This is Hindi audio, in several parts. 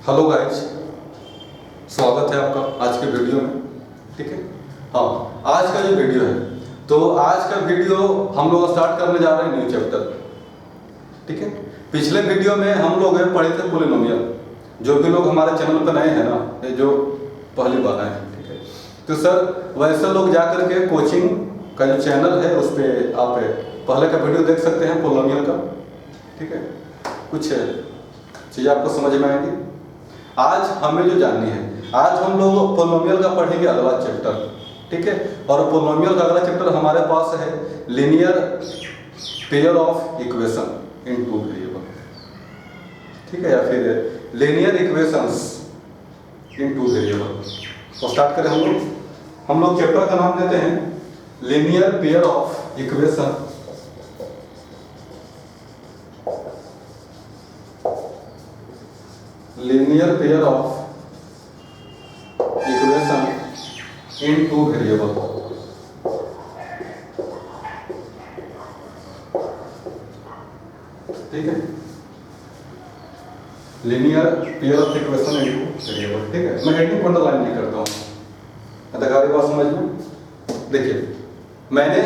हेलो गाइज, स्वागत है आपका आज के वीडियो में। ठीक है, हाँ, आज का जो वीडियो है तो आज का वीडियो हम लोग स्टार्ट करने जा रहे हैं न्यू चैप्टर। ठीक है, पिछले वीडियो में हम लोग पढ़े थे पोलिनोमियल। जो भी लोग हमारे चैनल पर नए हैं ना, ये जो पहली बार आए हैं, ठीक है, तो सर वैसे लोग जा करके कोचिंग का जो चैनल है उस पर आप पहले का वीडियो देख सकते हैं पोलिनोमियल का। ठीक है, कुछ चीज़ आपको समझ में आएगी। आज हमें जो जाननी है, आज हम लोग पोलिनोमियल का पढ़ेंगे अगला चैप्टर। ठीक है, और पोलिनोमियल का अगला चैप्टर हमारे पास है linear pair of equation in two variable. ठीक है, या फिर लीनियर इक्वेशंस इन टू वेरिएबल। तो स्टार्ट करें हम लोग चैप्टर का नाम देते हैं linear pair of equation linear pair of equation in two variable. ठीक है, linear pair of equation in two variable. ठीक है, मैं हेडिंग अंडरलाइन नहीं करता हूँ, अधिकारी बात समझ में। देखिए, मैंने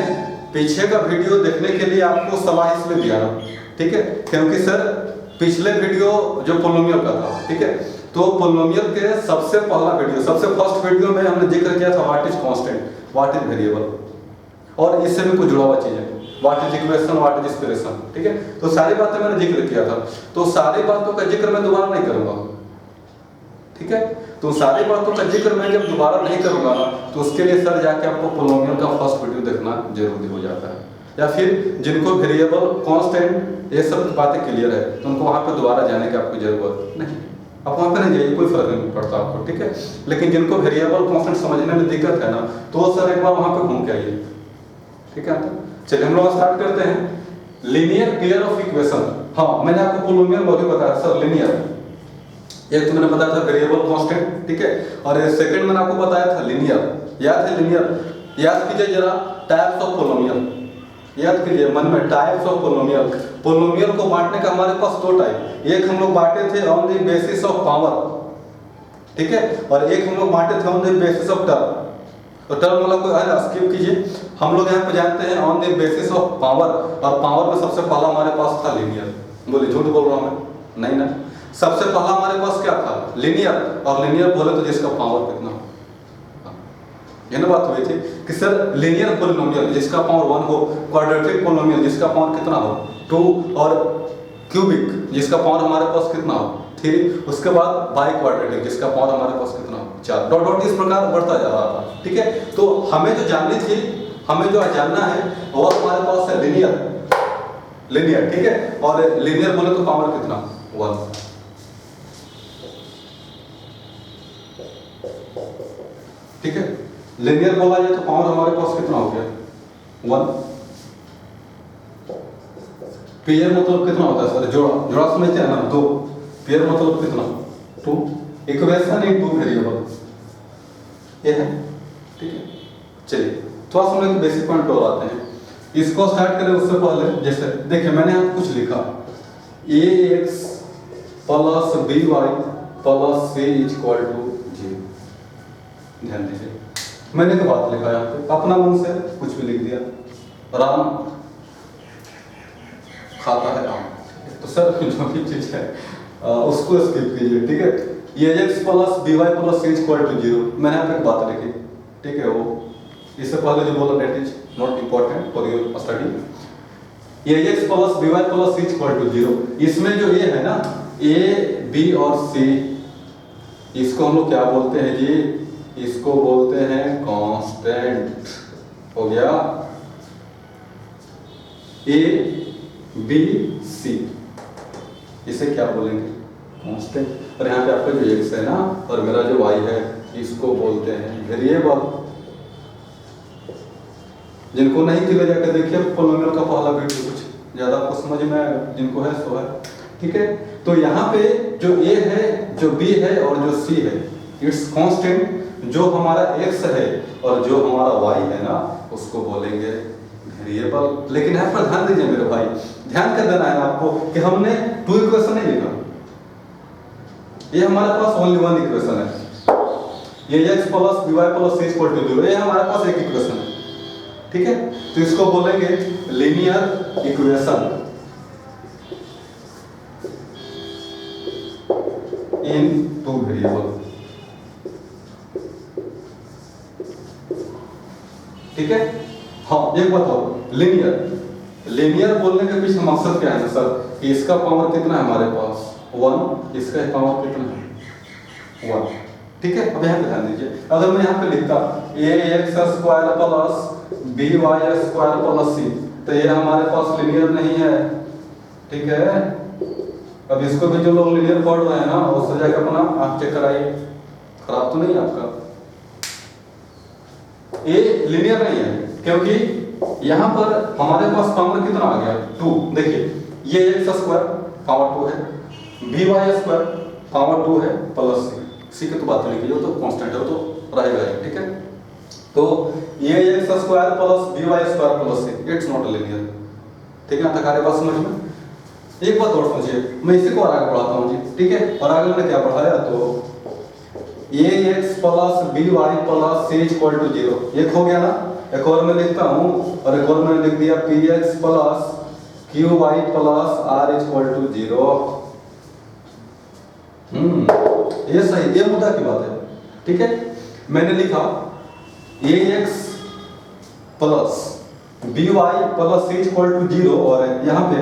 पीछे का वीडियो देखने के लिए आपको सलाह इसलिए दिया ना, ठीक है, क्योंकि सर पिछले वीडियो जो पोलिनोमियल का था, ठीक है, तो पोलिनोमियल के सबसे पहला वीडियो, सबसे फर्स्ट वीडियो में हमने जिक्र किया था what is constant, what is variable, और इससे भी कुछ जुड़ा हुआ चीजें, what is equation, what is expression. ठीक है, तो सारी बातें मैंने जिक्र किया था, तो सारी बातों का जिक्र मैं दोबारा नहीं करूंगा। ठीक है, तो सारी बातों का जिक्र मैं जब दोबारा नहीं करूंगा ना, तो उसके लिए सर जाके आपको पोलिनोमियल का फर्स्ट वीडियो देखना जरूरी हो जाता है, या फिर जिनको वेरिएबल कांस्टेंट ये सब बातें क्लियर है तो उनको वहां पे दोबारा जाने की आपको जरूरत नहीं, आप वहां पे नहीं जाइए, कोई फर्क नहीं पड़ता आपको। ठीक है, लेकिन जिनको वेरिएबल कांस्टेंट समझने में दिक्कत है ना, तो सर एक बार वहां पे घूम के आइए। ठीक है, चलिए हम लोग स्टार्ट करते हैं लीनियर पेयर ऑफ इक्वेशन। हाँ, मैंने आपको पोलिनोमियल मॉड्यूल बताया सर लीनियर, एक तो मैंने बताया था वेरिएबल कांस्टेंट, ठीक है, और सेकंड मैंने आपको बताया था लीनियर। याद है लीनियर? याद कीजिए जरा, टाइप्स ऑफ पोलिनोमियल याद कीजिए मन में, टाइप्स ऑफ पोलिनोमियल। पोलिनोमियल को बांटने का हमारे पास दो टाइप, एक हम लोग बांटे थे on the basis of power, ठीक है, और एक हम लोग बांटे थे on the basis of term. तो टर्म वाला कोई है ना, स्किप कीजिए। हम लोग यहाँ पे जानते हैं on the basis of power, और पावर में सबसे पहला हमारे पास था लीनियर। बोले झूठ बोल रहा हूँ मैं? नहीं ना, सबसे पहला हमारे पास क्या था? लीनियर। और लीनियर बोले तो जिसका पावर कितना हो, ये ना बात हुई थी कि सर लीनियर पोलिनोमियल जिसका पावर 1 हो, क्वाड्रेटिक पोलिनोमियल जिसका पावर कितना हो 2, और क्यूबिक जिसका पावर हमारे पास कितना हो 3, उसके बाद बाई क्वाड्रेटिक जिसका पावर हमारे पास कितना हो 4, डॉट डॉट इस प्रकार बढ़ता जा रहा था। ठीक है, तो हमें जो जाननी थी, हमें जो जानना है वो हमारे पास है लीनियर। ठीक है, और लीनियर बोले तो पावर कितना 1। ठीक है, लीनियर बोला जाए तो पावर हमारे पास कितना हो गया 1। पेयर मतलब कितना होता है सर? जोड़ा समझते हैं ना, 2। पेयर मतलब कितना 2। इक्वेशन इन टू वेरिएबल ये है। ठीक है, चलिए थोड़ा सा हम बेसिक पॉइंट और आते हैं। इसको स्टार्ट करें उससे पहले, जैसे देखिए मैंने यहाँ कुछ लिखा ax plus by plus c equal to 0। ध्यान दीजिए, मैंने तो बात लिखा यहाँ पे, अपना मन से कुछ भी लिख दिया। राम खाता है आम, तो सर जो भी चीज है उसको स्किप कीजिए। ठीक है, ये ax plus by plus c equal to 0, मैंने यहाँ पे एक बात लिखी। ठीक है, वो इससे पहले जो बोला that is not important for your study. ये ax plus by plus c equal to 0, इसमें जो ये है ना a b और c, इसको हम लोग क्या बोलते हैं जी? इसको बोलते हैं कांस्टेंट। हो गया ए बी सी, इसे क्या बोलेंगे? कांस्टेंट। और यहाँ पे आपका जो एक्स है ना और मेरा जो वाई है, इसको बोलते हैं वेरिएबल। जिनको नहीं किया जाकर देखिए पोलिनोमियल का पहला वीडियो, कुछ ज्यादा आपको समझ में आएगा, जिनको है सो है। ठीक है, तो यहाँ पे जो ए है, जो बी है और जो सी है, इट्स कांस्टेंट। जो हमारा x है और जो हमारा y है ना, उसको बोलेंगे वेरिएबल। लेकिन यहाँ पर ध्यान दीजिए मेरे भाई, ध्यान कर देना है आपको कि हमने 2 इक्वेशन नहीं लिखा, ये हमारे पास ओनली वन इक्वेशन है, ये x plus b y plus c equal to 0, ये हमारे पास एक इक्वेशन है, ठीक है। तो इसको बोलेंगे linear equation in two variable, ठीक है। हाँ एक बताओ, लीनियर बोलने के पीछे मकसद क्या है ना सर, कि इसका पावर कितना है हमारे पास 1, इसका पावर कितना है 1, ठीक है। अब यहाँ पे ध्यान दीजिए, अगर मैं यहाँ पे लिखता ax square plus by square plus c, तो ये हमारे पास लीनियर नहीं है, ठीक है। अब इसको भी जो लोग लीनियर पढ़ रहे हैं ना, उससे जाकर अपना आंख चेक कराइए, खराब तो नहीं है आपका। ये लीनियर नहीं है क्योंकि यहाँ पर हमारे पास पावर कितना आ गया 2, देखिए ये x स्क्वायर पावर 2 है, by स्क्वायर पावर 2 है प्लस c की तो बात नहीं कीजिए, तो कांस्टेंट है, तो रहेगा ही, ठीक है। तो ये x square plus by square plus c, it's not linear, ठीक है। तक आ बात समझ में। एक बात और समझिए, मैं इसी को और आगे बढ़ाता हूँ जी, ठीक है। और आगे मैंने क्या पढ़ाया, तो ax plus by plus c equal to 0, एक हो गया ना। एक और मैं लिखता हूँ, और एक और मैंने लिख दिया px plus qy plus r equal to 0। ये सही, ये मुद्दा की बात है, ठीक है। मैंने लिखा ax plus by plus c equal to 0, और यहाँ पे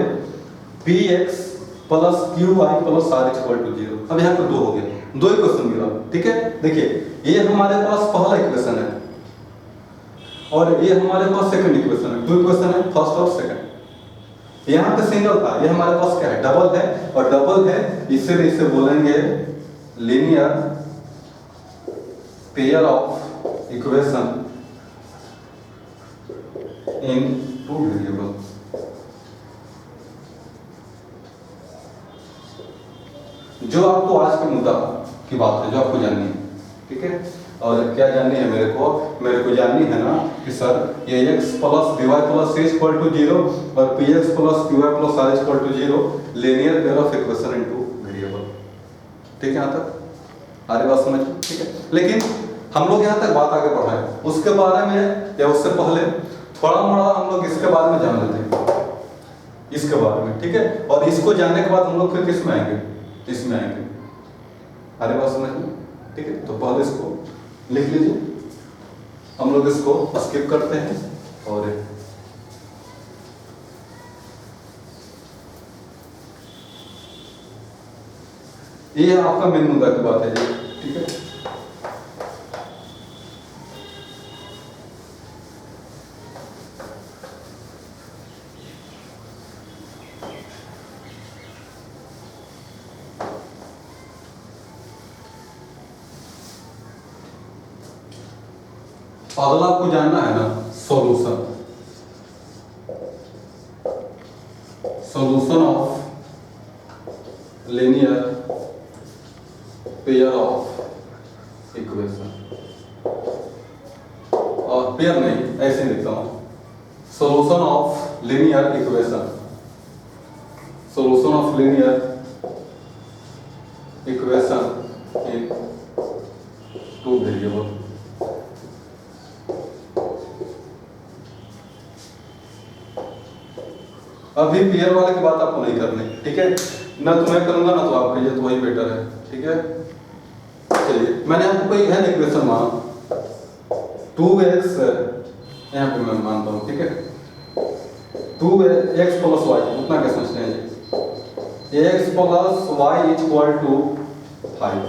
px plus qy plus r equal to 0। अब यहाँ पे 2 हो गया, 2 इक्वेशन मिला, ठीक है। देखिए ये हमारे पास पहला इक्वेशन है, और ये हमारे पास सेकंड इक्वेशन है, 2 इक्वेशन है, फर्स्ट और सेकंड। यहाँ पे सिंगल था, ये हमारे पास क्या है, डबल है, और डबल है इसीलिए इसे बोलेंगे linear pair of equation in two variable. जो आपको आज के मुद्दा की बात है, जो आपको जाननी है, ठीक है। और क्या जाननी है मेरे को जाननी है ना कि सर ये x plus by plus c equal to 0 और px plus qy plus r equal to 0 linear pair of equation in two variable, ठीक है। यहाँ तक आगे बात समझ, ठीक है। लेकिन हम लोग यहाँ तक बात आगे बढ़ाएं, उसके बारे में या उससे पहले थोड़ा मोड़ा हम लोग इसके बारे में जान लेते हैं, इसके बारे में, ठीक है। और इसको जानने के बाद हम लोग फिर किस में आएंगे, इसमें आएंगे, आगे बात समझ में, ठीक है। तो पहले इसको लिख लीजिए, हम लोग इसको स्किप करते हैं, और ये आपका मेन मुद्दा की बात है, ठीक है। अगला आपको जानना है ना solution of linear pair of equation, और पेयर नहीं ऐसे लिखता हूं, solution of linear equation, solution of linear equation in two variable. अभी पेयर वाले की बात आपको नहीं करनी, ठीक है। ना तो मैं करूंगा ना तो आप कहिए, तो वही बेटर है, ठीक है। चलिए मैंने आपको कोई है इक्वेशन माना 2x, यहाँ पे मैं मानता हूँ, ठीक है। 2x प्लस y, उतना क्या समझते हैं जी, x plus y equal to 5,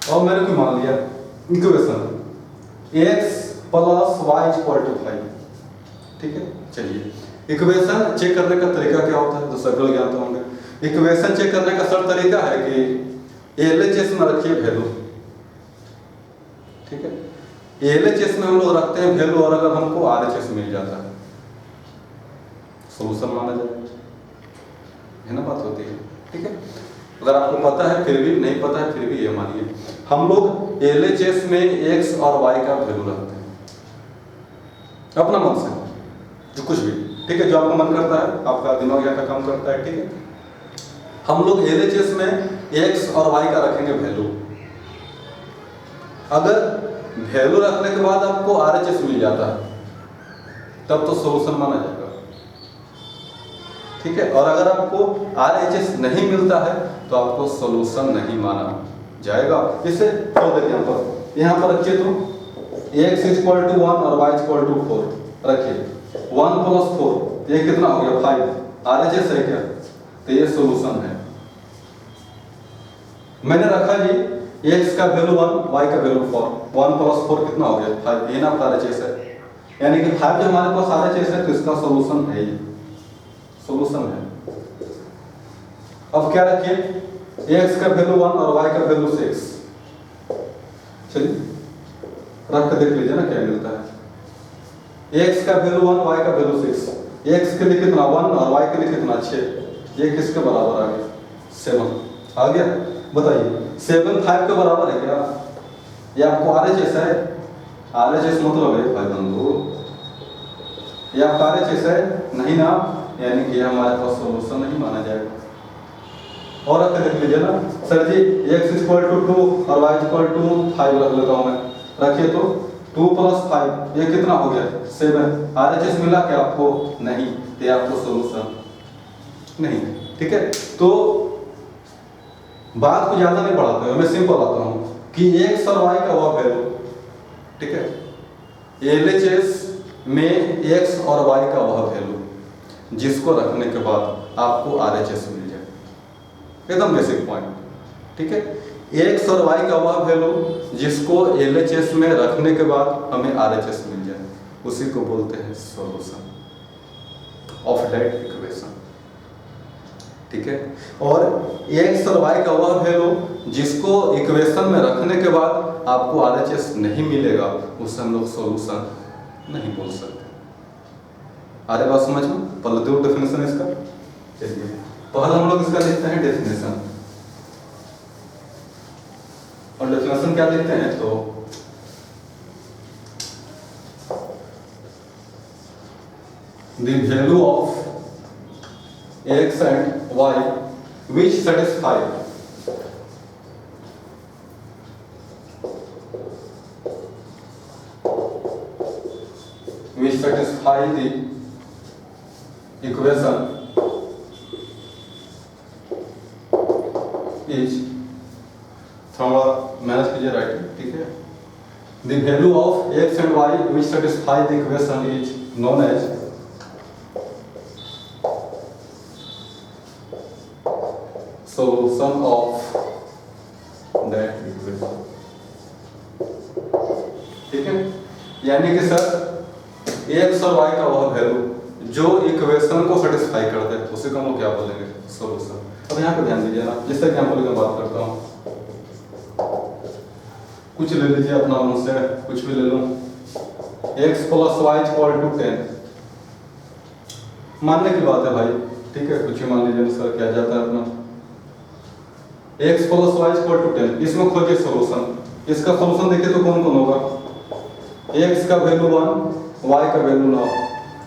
और मैंने कोई मान लिया equation x plus y equal to 5, ठीक है। चलिए इक्वेशन चेक करने का तरीका क्या होता है, तो सर्कल ज्ञान होंगे। इक्वेशन चेक करने का सर तरीका है कि एलएचएस में रखिए वैल्यू, ठीक है। एलएचएस में हम लोग रखते हैं वैल्यू, और अगर हमको आरएचएस मिल जाता है सॉल्यूशन माना जाए, है ना, बात होती है, ठीक है। अगर आपको पता है फिर भी, नहीं पता है फिर भी, ये मानिए हम लोग एलएचएस में एक्स और वाई का वैल्यू रखते हैं अपना मन से, जो कुछ भी, ठीक है, जो आपका मन करता है, आपका दिमाग यहाँ का काम करता है, ठीक है। हम लोग LHS में x और y का रखेंगे वैल्यू। अगर वैल्यू रखने के बाद आपको RHS मिल जाता है तब तो सॉल्यूशन माना जाएगा, ठीक है। और अगर आपको RHS नहीं मिलता है तो आपको सॉल्यूशन नहीं माना जाएगा। इसे तो देखिए यहाँ पर रखिए तो x = 1 और y = 4 रखिए। 1 + 4 ये कितना हो गया 5, RHS है क्या, तो ये सॉल्यूशन है। मैंने रखा जी x का वैल्यू 1, y का वैल्यू 4, 1 + 4 कितना हो गया 5, ये ना RHS है, यानी कि 5 जो हमारे पास RHS है तो इसका सॉल्यूशन है, ये सॉल्यूशन है। अब क्या रखिए x का वैल्यू 1 और y का वैल्यू 6, चलिए रख के देख लीजिए ना क्या मिलता है। x का वैल्यू 1, y का वैल्यू 6, x के लिए कितना 1 और y के लिए कितना 6, ये किसके बराबर आ गया 7 आ गया। बताइए 7 5 के बराबर है क्या, ये आपको RHS है, RHS मतलब है भाई बंधु, ये आपका RHS है नहीं ना, यानी कि हमारे पास सॉल्यूशन नहीं माना जाएगा। और रख देख लीजिए ना सर जी x = 2 और y = 5 रख लेता हूं मैं, रखिए तो 2 + 5 ये कितना हो गया 7, RHS मिला क्या आपको, नहीं, ये आपको सॉल्यूशन नहीं, ठीक है। तो बात को ज्यादा नहीं बढ़ाते हुए मैं सिंपल आता हूं कि x और y का वह वैल्यू, ठीक है, LHS में x और y का वह वैल्यू जिसको रखने के बाद आपको RHS मिल जाए, एकदम बेसिक पॉइंट, ठीक है। x और y का वह वैल्यू जिसको LHS में रखने के बाद हमें RHS मिल जाए, उसी को बोलते हैं सॉल्यूशन ऑफ दैट इक्वेशन, ठीक है। और x और y का वह वैल्यू जिसको इक्वेशन में रखने के बाद आपको RHS नहीं मिलेगा, उसे हम लोग सॉल्यूशन नहीं बोल सकते। अरे बात समझ में, पहले दो डेफिनेशन इसका, चलिए पहले हम लोग इसका लिखते हैं डेफिनेशन, और डेफिनेशन क्या लिखते हैं तो the value of x and y which satisfy the equation is, थोड़ा मैनेज कीजिए राइटिंग, ठीक है। The value of x and y which satisfy the equation is known as solution of that equation, ठीक है। यानी कि सर x और y का वह वैल्यू जो इक्वेशन को सेटिस्फाई करते हैं उसी को हम क्या बोलेंगे सॉल्यूशन। अब यहाँ पे ध्यान दीजिए ना, जिस एग्जांपल की बात करता हूँ, कुछ ले लीजिए अपना मन से, कुछ भी ले लो, x + y = 10, मानने की बात है भाई, ठीक है, कुछ भी मान लीजिए सर, क्या जाता है अपना x + y = 10, इसमें खोजिए सॉल्यूशन। इसका सॉल्यूशन देखिए तो कौन कौन होगा, x का वैल्यू 1, y का वैल्यू 9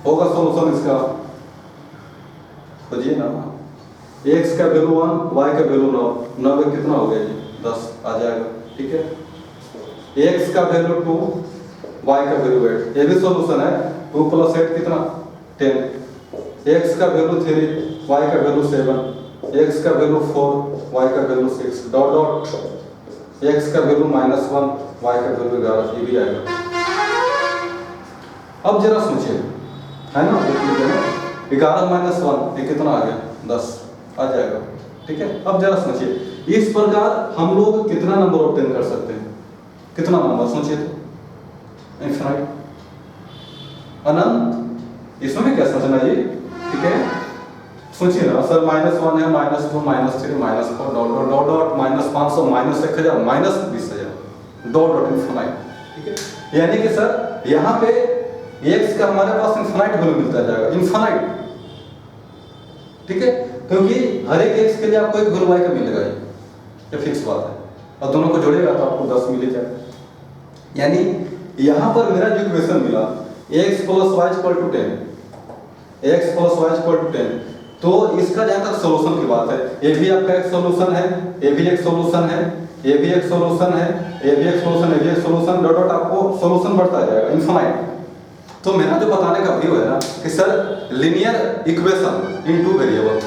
होगा सॉल्यूशन इसका, खोजिए ना, x का वैल्यू 1, y का वैल्यू 9, 9 में कितना हो गया जी 10 आ जाएगा, ठीक है। x का वैल्यू 2, y का वैल्यू 8, ये भी सॉल्यूशन है, 2 + 8 कितना 10, x का वैल्यू 3, y का वैल्यू 7, x का वैल्यू 4, y का वैल्यू 6 डॉट डॉट, x का वैल्यू -1, y का वैल्यू 11, ये भी आएगा। अब जरा सोचिए, है ना, 11 - 1 ये कितना आ गया 10 आ जाएगा, ठीक है। अब जरा सोचिए, इस प्रकार हम लोग कितना नंबर ऑब्टेन कर सकते हैं, कितना नंबर सोचिए तो, इनफाइनाइट, अनंत। इसमें क्या सोचना जी, ठीक है, सोचिए ना सर, -1 है, -2 -3 -4 dot dot dot dot -500 -1000 -20,000 dot dot infinite, ठीक है। यानी कि सर यहाँ पे x का हमारे पास इनफाइनाइट वैल्यू मिलता जाएगा, इनफाइनाइट, ठीक है, क्योंकि हर एक x के लिए आपको एक वैल्यू y का मिलेगा, ये फिक्स बात है, और दोनों को जोड़ेगा तो आपको 10 मिल जाएगा। यानी यहाँ पर मेरा जो इक्वेशन मिला x + y = 10, x + y = 10, तो इसका जहां तक सोल्यूशन की बात है, ये भी आपका एक सोल्यूशन है, ये भी एक सोल्यूशन है, ये भी एक सोल्यूशन है, ये भी एक सोल्यूशन, ये भी एक सोल्यूशन, डॉट डॉट आपको सोल्यूशन बढ़ता जाएगा इनफाइनाइट। तो मेरा जो बताने का व्यू है ना कि sir linear equation in two variable,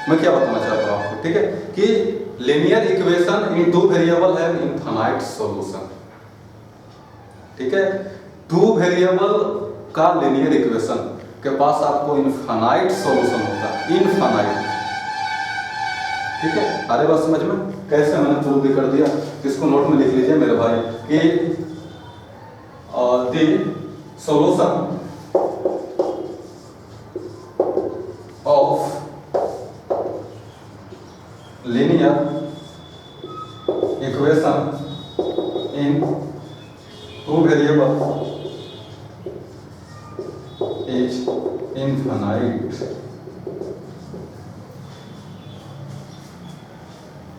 मैं क्या बताना चाहता हूँ आपको, ठीक है, कि linear equation in two variable है इनफाइनाइट सॉल्यूशन, ठीक है। टू वेरिएबल का लीनियर इक्वेशन के पास आपको इनफाइनाइट सॉल्यूशन होता है, इनफाइनाइट, ठीक है। अरे बात समझ में कैसे मैंने प्रूव भी कर दिया, इसको नोट में लिख लीजिए मेरे भाई कि the solution of linear equation in two variable is infinite.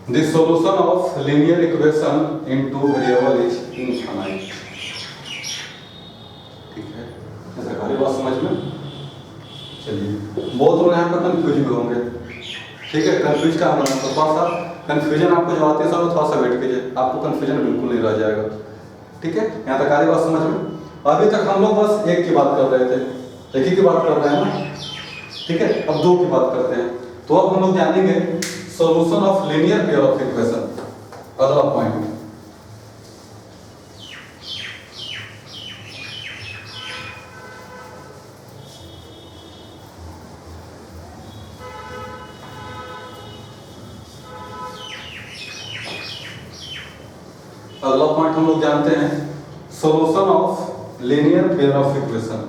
The solution of linear equation in two variable is infinite. ठीक है, ऐसा सारी बात समझ में। चलिए, बहुत लोग यहाँ पर कंफ्यूज भी होंगे, ठीक है। कंफ्यूज का होना, तो थोड़ा सा कंफ्यूजन आपको जो आती है सर, थोड़ा सा वेट कीजिए, आपको कंफ्यूजन बिल्कुल नहीं रह जाएगा, ठीक है। यहाँ तक सारी बात समझ में। अभी तक हम लोग बस एक की बात कर रहे थे, एक ही की बात कर रहे हैं ना, ठीक है। अब दो की बात करते हैं, तो अब हम लोग जानेंगे solution of linear pair of equation, अगला पॉइंट। अगला पॉइंट हम लोग जानते हैं solution of linear pair of equation.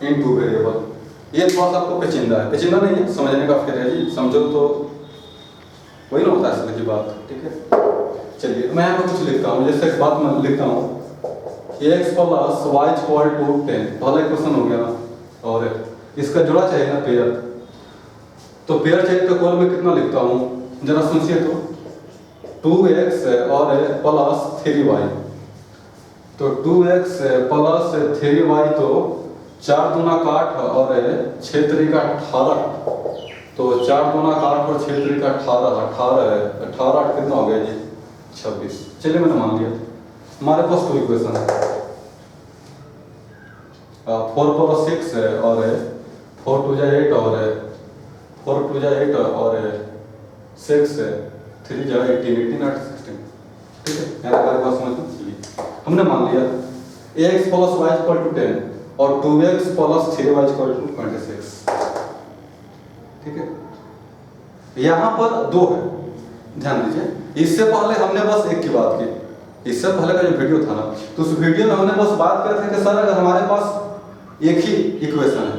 In two variable, ये थोड़ा सा आपको पेचीदा है, पेचीदा नहीं है, समझने का फिर है जी, समझो तो वही ना होता है असली बात, ठीक है। चलिए मैं यहाँ पर कुछ लिखता हूँ, जैसे एक बात मैं लिखता हूँ x plus y equal to 10, पहला इक्वेशन हो गया ना, और इसका जोड़ा चाहिए ना पेयर, तो पेयर चाहिए तो कॉलम में कितना लिखता हूँ जरा सुनिए, तो 2x और प्लस 3y, तो 2x प्लस 3y, तो 4 दूना 8 और 6 3 18, तो 4 दूना 8 और 6 3 18, 18 कितना हो गया जी 26। चलिए मैंने मान लिया, हमारे पास दो इक्वेशन है, 4 प्लस 6 है और 4 2 8 और 4 2 8 और 6 3 18 18 8 16, ठीक है। मेरा कार्य बात समझ लीजिए, हमने मान लिया x plus y equal to 10 और 2x plus 3y equal to 26, ठीक है। यहाँ पर दो है, ध्यान दीजिए। इससे पहले हमने बस एक की बात की, इससे पहले का जो वीडियो था ना, तो उस वीडियो में हमने बस बात कर रहे थे कि सर अगर हमारे पास एक ही इक्वेशन है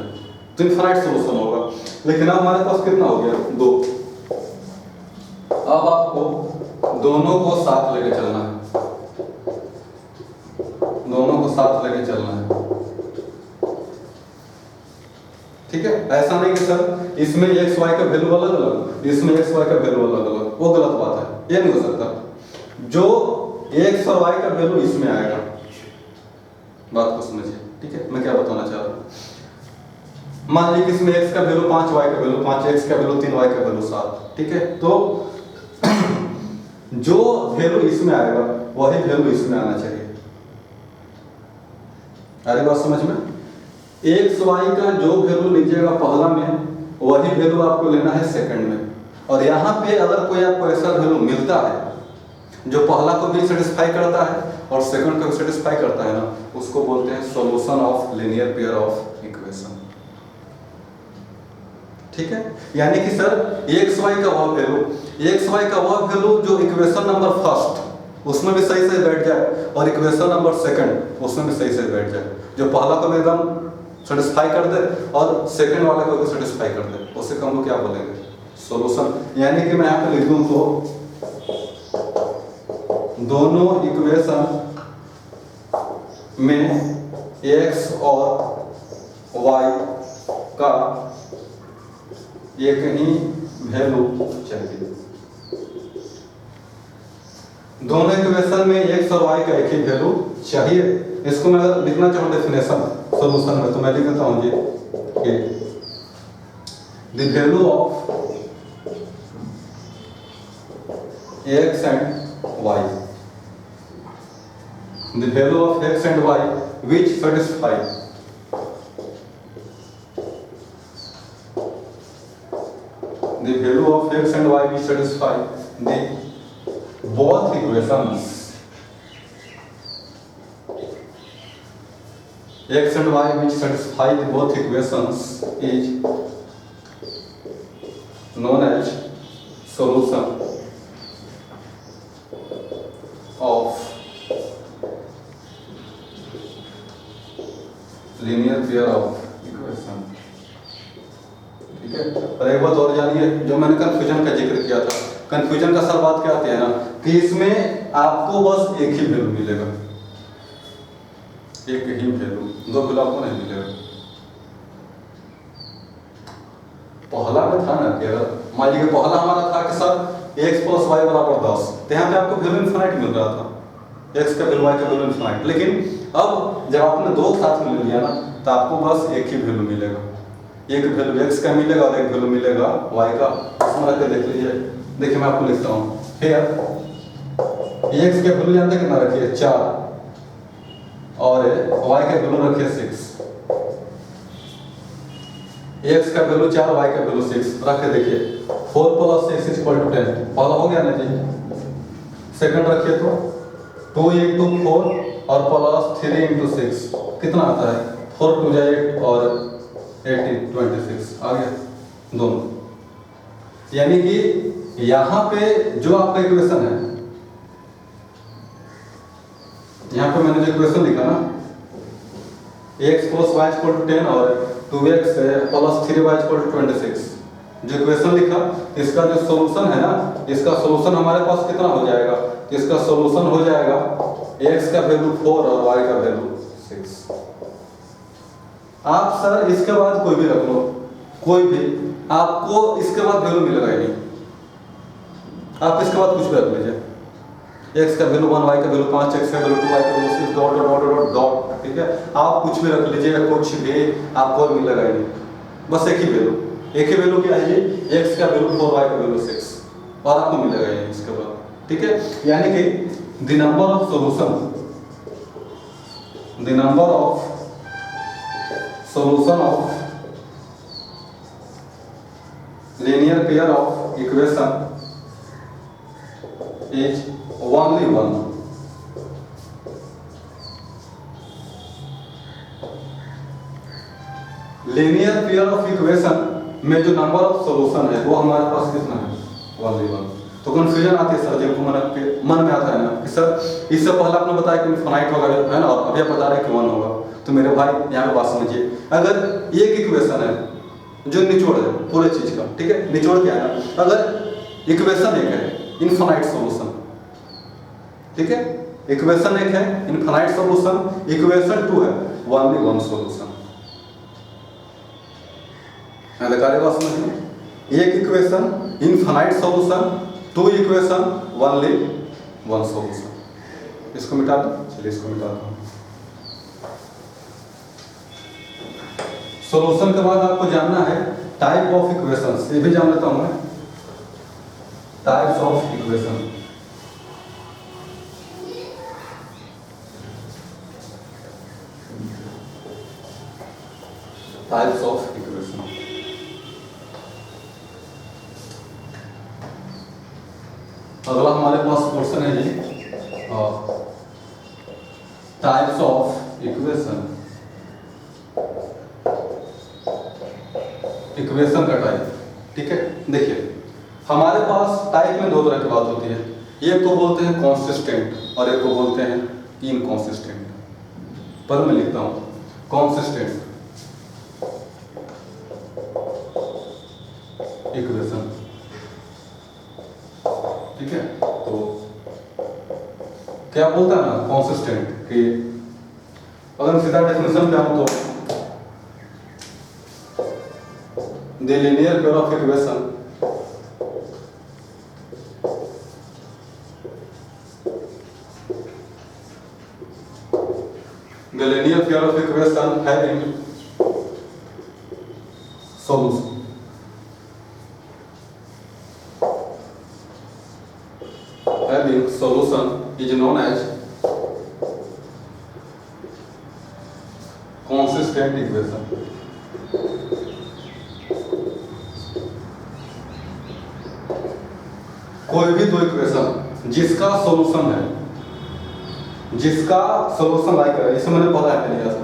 तो इनफाइनाइट सॉल्यूशन होगा, लेकिन अब हमारे पास कितना हो गया, दो। अब आपको दोनों को साथ लेके चलना है, दोनों को साथ लेके चलना है, ठीक है। ऐसा नहीं कि सर इसमें x y का वैल्यू अलग अलग, इसमें x y का वैल्यू अलग अलग, वो गलत बात है, ये नहीं हो सकता। जो x और y का वैल्यू इसमें आएगा, बात को समझिए, ठीक है। मैं क्या बताना चाह रहा हूँ, मान लीजिए कि इसमें x का वैल्यू 5, y का वैल्यू 5, x का वैल्यू 3, y का वैल्यू 7, ठीक है। तो जो वैल्यू इसमें आएगा वही वैल्यू इसमें आना चाहिए। अरे बात समझ में, एक्स वाई का जो वैल्यू लीजिएगा पहला में, वही वैल्यू आपको लेना है सेकंड में। और यहाँ पे अगर कोई आपको ऐसा वैल्यू मिलता है जो पहला को भी सेटिस्फाई करता है और सेकंड को भी सेटिस्फाई करता है ना, उसको बोलते हैं solution of linear pair of equation, ठीक है। यानी कि सर एक्स वाई का वह वैल्यू, एक्स वाई का वह वैल्यू जो इक्वेशन नंबर फर्स्ट उसमें भी सही से बैठ जाए और इक्वेशन नंबर सेकंड उसमें भी सही से बैठ जाए, जो पहला को भी एकदम सेटिस्फाई कर दे और सेकंड वाले को भी सेटिस्फाई कर दे, उससे हम लोग क्या बोलेंगे, सॉल्यूशन। यानी कि मैं यहाँ पे लिख दूं तो दोनों इक्वेशन में x और y का एक ही वैल्यू चाहिए। दोनों इक्वेशन में x और y का एक ही वैल्यू चाहिए। इसको मैं अगर लिखना चाहूँ डेफिनेशन सॉल्यूशन में तो मैं लिख देता हूँ जी कि the value of x and y, the value of x and y which satisfy the value of x and y which satisfy the both equations x and y which satisfy the both equations is known as solution of linear pair of equation। ठीक है, और एक बात और जानिए, जो मैंने कंफ्यूजन का जिक्र किया था, कंफ्यूजन का सर बात क्या आती है ना कि इसमें आपको बस एक ही वैल्यू मिलेगा, एक ही वैल्यू, दो वैल्यू आपको नहीं मिलेगा। पहला में था ना कि अगर मान लीजिए पहला हमारा था कि सर x + y = 10, तो यहाँ पे आपको वैल्यू इनफाइनाइट मिल रहा था, x का वैल्यू y का वैल्यू इनफाइनाइट। लेकिन अब जब आपने दो साथ में ले लिया ना तो आपको बस एक ही वैल्यू मिलेगा, एक वैल्यू x का मिलेगा और एक वैल्यू मिलेगा y का। इसमें रख के देख लीजिए, देखिए मैं आपको लिखता हूँ फिर x के वैल्यू यहाँ तक कितना रखिए 4 और y का वैल्यू रखिए 6, x का वैल्यू 4 y का वैल्यू 6 रख के देखिए 4 + 6 = 10, पहला हो गया ना जी। सेकंड रखिए तो 2 × 4 और +3 × 6 कितना आता है 4 × 2 = 8 और 8 × 26 आ गया दोनों। यानी कि यहाँ पे जो आपका इक्वेशन है, यहाँ पे मैंने जो इक्वेशन लिखा ना x + y = 10 और 2x + 3y = 26, जो इक्वेशन लिखा इसका जो सॉल्यूशन है ना, इसका सॉल्यूशन हमारे पास कितना हो जाएगा, इसका सॉल्यूशन हो जाएगा x का वैल्यू 4 और y का वैल्यू 6। आप सर इसके बाद कोई भी रख लो, कोई भी, आपको इसके बाद वैल्यू मिलेगा ही नहीं। आप इसके बाद कुछ भी रख लीजिए, x का वैल्यू 1, y का वैल्यू 5, x का वैल्यू 2, y का value 6 dot dot dot dot, ठीक है। आप कुछ भी रख लीजिए, कुछ भी आपको मिलेगा ही नहीं, बस एक ही वैल्यू, एक ही वैल्यू क्या है जी, x का वैल्यू 4, y का वैल्यू 6 और आपको मिलेगा ही नहीं इसके बाद, ठीक है। यानी कि the number of solution, the number of solution of linear pair of equation is only one। linear pair of equation में जो नंबर ऑफ सॉल्यूशन है वो हमारे पास कितना है, only one। तो कंफ्यूजन आती है सर जब मन में आता है ना कि सर इससे पहले आपने बताया कि इनफाइनाइट होगा है ना, और अभी आप बता रहे हैं कि 1 होगा। तो मेरे भाई यहाँ पे बात समझिए, अगर एक इक्वेशन है जो निचोड़ है पूरे चीज का, ठीक है, निचोड़ क्या है ना, अगर इक्वेशन एक है इनफाइनाइट सॉल्यूशन, ठीक है, इक्वेशन एक है इनफाइनाइट सॉल्यूशन, इक्वेशन 2 है ओनली वन सॉल्यूशन। कार्य बात समझिए, एक equation infinite solution, 2 equation only one solution. इसको मिटा दो, चलिए इसको मिटा दो। सॉल्यूशन के बाद आपको जानना है टाइप ऑफ इक्वेशंस, ये भी जान लेता हूं मैं, types of equation. Types of equation, अगला हमारे पास क्वेश्चन है जी टाइप्स ऑफ इक्वेशन, इक्वेशन का टाइप, ठीक है। देखिए हमारे पास टाइप में दो तरह की बात होती है, एक को बोलते हैं कॉन्सिस्टेंट और एक को बोलते हैं इनकॉन्सिस्टेंट। पर मैं लिखता हूं कॉन्सिस्टेंट इक्वेशन, ठीक है। तो क्या बोलता है ना कॉन्सिस्टेंट कि अगर सीधा डेफिनेशन पे आऊं तो the linear pair of equation the linear pair of equation having solution is known as consistent equation. कोई भी दो इक्वेशन जिसका सॉल्यूशन लाई करे, इसे मैंने पढ़ा है लिया था,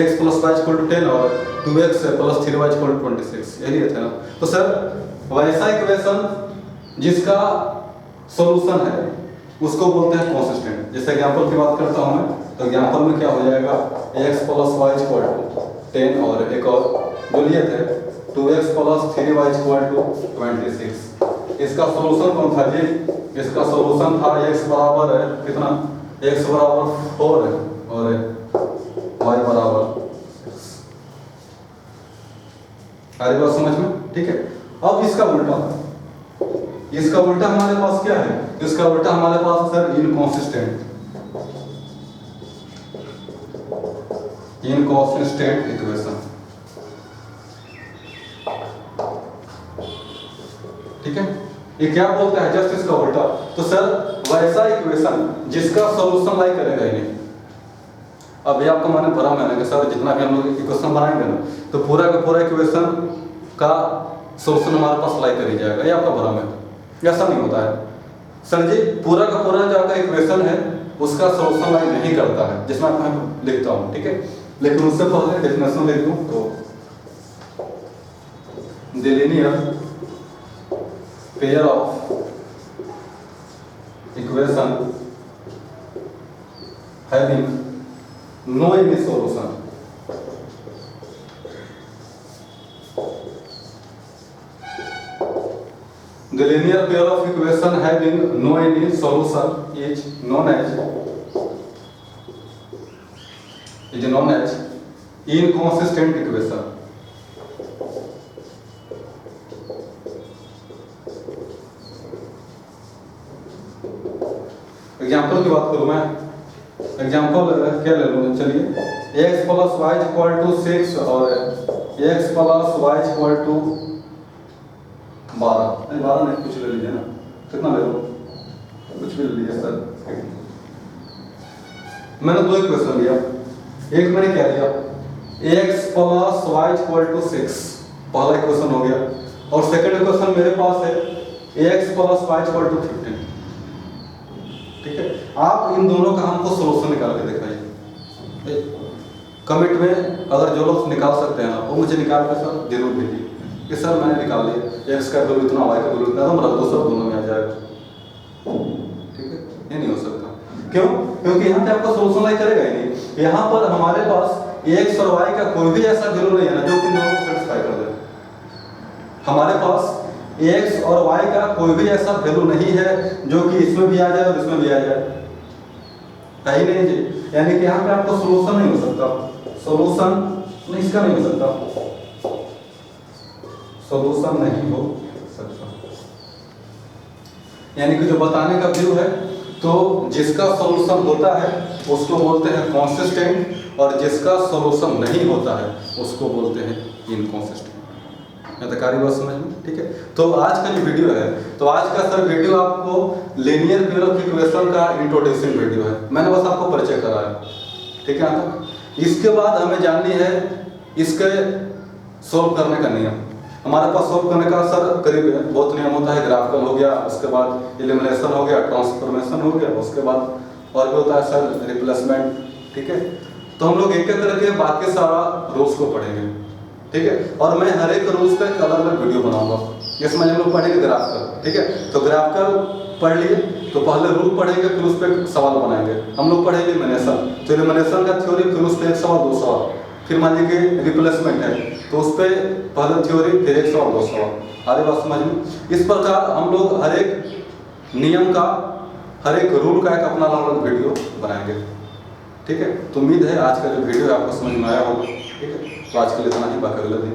x plus y equal to 10 और 2x plus 3y equal to 26, यही लिया था ना। तो सर वैसा इक्वेशन जिसका सॉल्यूशन है उसको बोलते हैं कंसिस्टेंट। जैसे एग्जांपल की बात करता हूं मैं, तो एग्जांपल में क्या हो जाएगा, x plus y equal to 10 और एक और जो लिए थे 2x plus 3y equal to 26। इसका सॉल्यूशन कौन था जी? इसका सॉल्यूशन था x बराबर है कितना, x बराबर 4 है और y बराबर 6। सारी बात समझ में? ठीक है। अब इसका उल्टा हमारे पास क्या है? इसका उल्टा हमारे पास सर इनकंसिस्टेंट इक्वेशन। ठीक है, ये क्या बोलता है? जस्ट इसका उल्टा। तो सर वैसा इक्वेशन जिसका सॉल्यूशन लाई करेगा ही नहीं। अब ये आपका मैंने भरा मैंने कि सर जितना भी हम लोग इक्वेशन बनाएंगे ना, तो पूरा का पूरा इक्वेशन का सॉल्यूशन हमारे पास लाई कर ही जाएगा, ये आपका भरा है। ऐसा नहीं होता है सर जी, पूरा का पूरा जो आपका इक्वेशन है उसका सॉल्यूशन लाई नहीं करता है, जिसमें मैं लिखता हूँ। ठीक है, लेकिन उससे पहले डेफिनेशन लिख दूं तो the linear pair of equation having no any solution the linear pair of equation having no any solution is known as inconsistent equation। Example की बात करूं मैं, एग्जाम्पल क्या ले लूं? चलिए x plus y equal to 6 और x plus y equal to 12 नहीं, कुछ ले लीजिए ना, कितना ले लो, कुछ भी ले लीजिए सर। मैंने दो इक्वेशन लिया, एक मैंने क्या लिया x plus y equal to 6, पहला इक्वेशन हो गया, और सेकंड इक्वेशन मेरे पास है x plus y equal to 15। ठीक है, आप इन दोनों का हमको सॉल्यूशन निकाल के दिखाइए। कमेंट में अगर जो लोग निकाल सकते हैं वो मुझे निकाल के सर जरूर भेजिए कि सर मैंने निकाल लिया, x का वैल्यू इतना, y का वैल्यू इतना, तो रख दो सर, दोनों में आ जाएगा। ठीक है, ये नहीं हो सकता। क्यों? क्योंकि यहाँ पे आपको सॉल्यूशन लाई करेगा ही नहीं। यहाँ पर हमारे पास x और y का कोई भी ऐसा वैल्यू नहीं है ना जो इन दोनों को सेटिस्फाई कर दे। हमारे पास x और y का कोई भी ऐसा वैल्यू नहीं है जो कि इसमें भी आ जाए और इसमें भी आ जाए, है ही नहीं जी। यानी कि यहाँ पे आपको सॉल्यूशन नहीं हो सकता, सॉल्यूशन नहीं, इसका नहीं हो सकता, सॉल्यूशन नहीं हो सकता। यानी कि जो बताने का व्यू है, तो जिसका सॉल्यूशन होता है उसको बोलते हैं कंसिस्टेंट, और जिसका सॉल्यूशन नहीं होता है उसको बोलते हैं इनकंसिस्टेंट। तकारी बात समझ में? ठीक है, तो आज का जो वीडियो है, तो आज का सर वीडियो आपको लीनियर पेयर ऑफ इक्वेशन का इंट्रोडक्शन वीडियो है, मैंने बस आपको परिचय कराया। ठीक है, यहाँ तक। इसके बाद हमें जाननी है इसके सॉल्व करने का नियम। हमारे पास सॉल्व करने का सर करीब बहुत नियम होता है। ग्राफिकल हो गया, उसके बाद एलिमिनेशन हो गया, ट्रांसफॉर्मेशन हो गया, उसके बाद और भी होता है सर रिप्लेसमेंट। ठीक है, तो हम लोग एक एक करके बाकी सारा रूल्स को पढ़ेंगे। ठीक है, और मैं हर एक रूल्स पे अलग अलग वीडियो बनाऊंगा। इसमें हम लोग पढ़ेंगे ग्राफिकल। ठीक है, तो ग्राफिकल पढ़ लिए तो पहले रूल पढ़ेंगे, फिर उस पर सवाल बनाएंगे। हम लोग पढ़ेंगे एलिमिनेशन, तो एलिमिनेशन का थ्योरी, फिर उस पर एक सवाल दो सवाल, फिर मान लीजिए रिप्लेसमेंट है तो उस पर पहले थ्योरी, फिर एक सवाल दो सवाल। आगे बात समझ में? इस प्रकार हम लोग हर एक नियम का, हर एक रूल का एक अपना अलग अलग वीडियो बनाएंगे। ठीक है, तो उम्मीद है आज का जो वीडियो है आपको समझ में आया होगा। ठीक है, तो आज के लिए इतना ही, बाकी अगले दिन